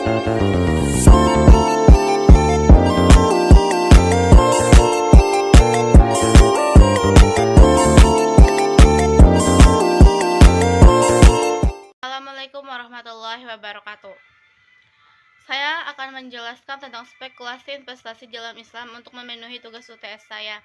Assalamualaikum warahmatullahi wabarakatuh. Saya akan menjelaskan tentang spekulasi investasi dalam Islam untuk memenuhi tugas UTS saya.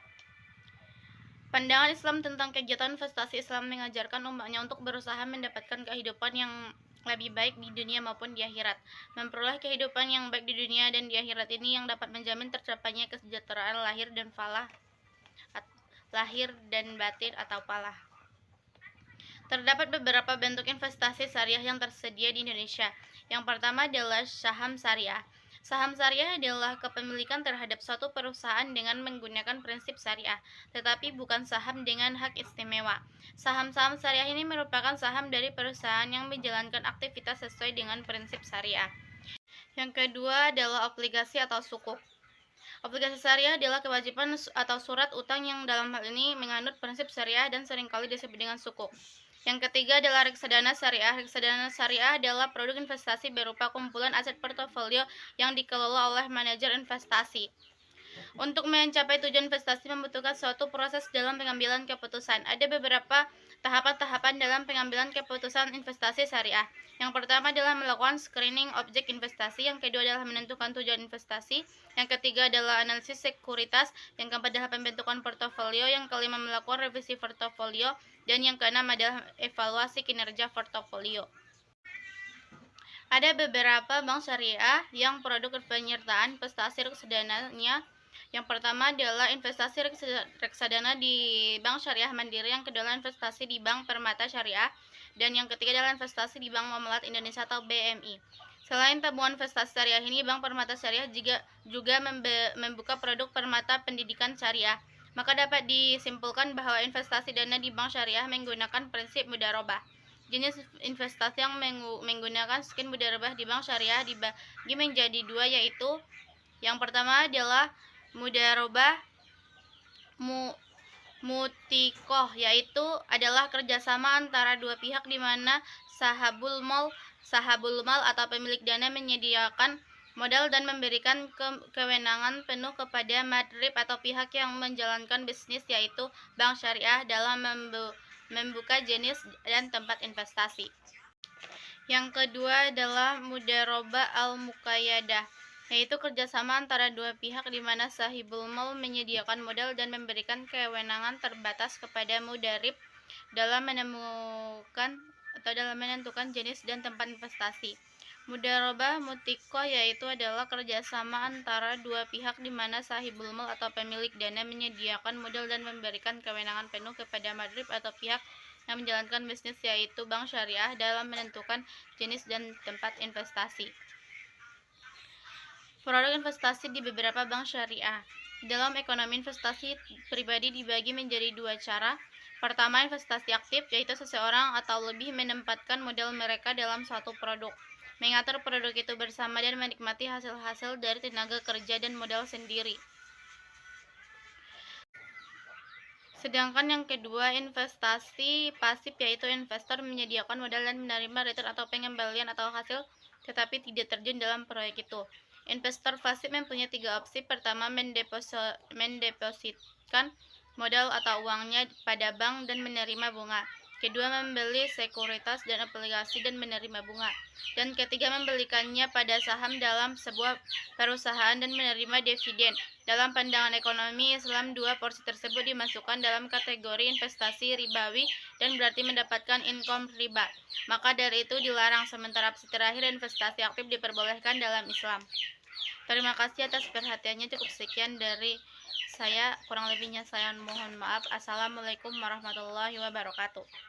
Pandangan Islam tentang kegiatan investasi. Islam mengajarkan umatnya untuk berusaha mendapatkan kehidupan yang lebih baik di dunia maupun di akhirat. Memperoleh kehidupan yang baik di dunia dan di akhirat ini yang dapat menjamin tercapainya kesejahteraan lahir dan batin atau falah. Terdapat beberapa bentuk investasi syariah yang tersedia di Indonesia. Yang pertama adalah saham syariah. Saham syariah adalah kepemilikan terhadap suatu perusahaan dengan menggunakan prinsip syariah, tetapi bukan saham dengan hak istimewa. Saham-saham syariah ini merupakan saham dari perusahaan yang menjalankan aktivitas sesuai dengan prinsip syariah. Yang kedua adalah obligasi atau sukuk. Obligasi syariah adalah kewajiban atau surat utang yang dalam hal ini menganut prinsip syariah dan seringkali disebut dengan sukuk. Yang ketiga adalah reksadana syariah. Reksadana syariah adalah produk investasi berupa kumpulan aset portofolio yang dikelola oleh manajer investasi. Untuk mencapai tujuan investasi membutuhkan suatu proses dalam pengambilan keputusan. Ada beberapa tahapan-tahapan dalam pengambilan keputusan investasi syariah. Yang pertama adalah melakukan screening objek investasi, yang kedua adalah menentukan tujuan investasi, yang ketiga adalah analisis sekuritas, yang keempat adalah pembentukan portofolio, yang kelima melakukan revisi portofolio, dan yang keenam adalah evaluasi kinerja portofolio. Ada beberapa bank syariah yang produk penyertaan investasi reksadananya. Yang pertama adalah investasi reksadana di Bank Syariah Mandiri, yang kedua adalah investasi di Bank Permata Syariah, dan yang ketiga adalah investasi di Bank Muamalat Indonesia atau BMI. Selain tabungan investasi syariah ini, Bank Permata Syariah juga membuka produk permata pendidikan syariah. Maka dapat disimpulkan bahwa investasi dana di bank syariah menggunakan prinsip mudharabah. Jenis investasi yang menggunakan skema mudharabah di bank syariah dibagi menjadi dua, yaitu yang pertama adalah mudharabah mutikoh, yaitu adalah kerjasama antara dua pihak di mana sahabul mal atau pemilik dana menyediakan modal dan memberikan kewenangan penuh kepada madrib atau pihak yang menjalankan bisnis, yaitu bank syariah, dalam membuka jenis dan tempat investasi. Yang kedua adalah mudharabah al-muqayyadah, yaitu kerjasama antara dua pihak di mana sahibul mal menyediakan modal dan memberikan kewenangan terbatas kepada mudarib dalam menentukan jenis dan tempat investasi. Mudharabah mutikoh yaitu adalah kerjasama antara dua pihak di mana sahibul mal atau pemilik dana menyediakan modal dan memberikan kewenangan penuh kepada madrib atau pihak yang menjalankan bisnis, yaitu bank syariah, dalam menentukan jenis dan tempat investasi. Produk investasi di beberapa bank syariah. Dalam ekonomi investasi pribadi dibagi menjadi dua cara. Pertama, investasi aktif, yaitu seseorang atau lebih menempatkan modal mereka dalam suatu produk, mengatur produk itu bersama dan menikmati hasil-hasil dari tenaga kerja dan modal sendiri. Sedangkan yang kedua, investasi pasif, yaitu investor menyediakan modal dan menerima return atau pengembalian atau hasil tetapi tidak terjun dalam proyek itu. Investor pasif mempunyai tiga opsi. Pertama, mendepositkan modal atau uangnya pada bank dan menerima bunga. Kedua, membeli sekuritas dan obligasi dan menerima bunga. Dan ketiga, membelikannya pada saham dalam sebuah perusahaan dan menerima dividen. Dalam pandangan ekonomi Islam, dua porsi tersebut dimasukkan dalam kategori investasi ribawi dan berarti mendapatkan income riba. Maka dari itu dilarang, sementara opsi terakhir, investasi aktif, diperbolehkan dalam Islam. Terima kasih atas perhatiannya. Cukup sekian dari saya, kurang lebihnya saya mohon maaf. Assalamualaikum warahmatullahi wabarakatuh.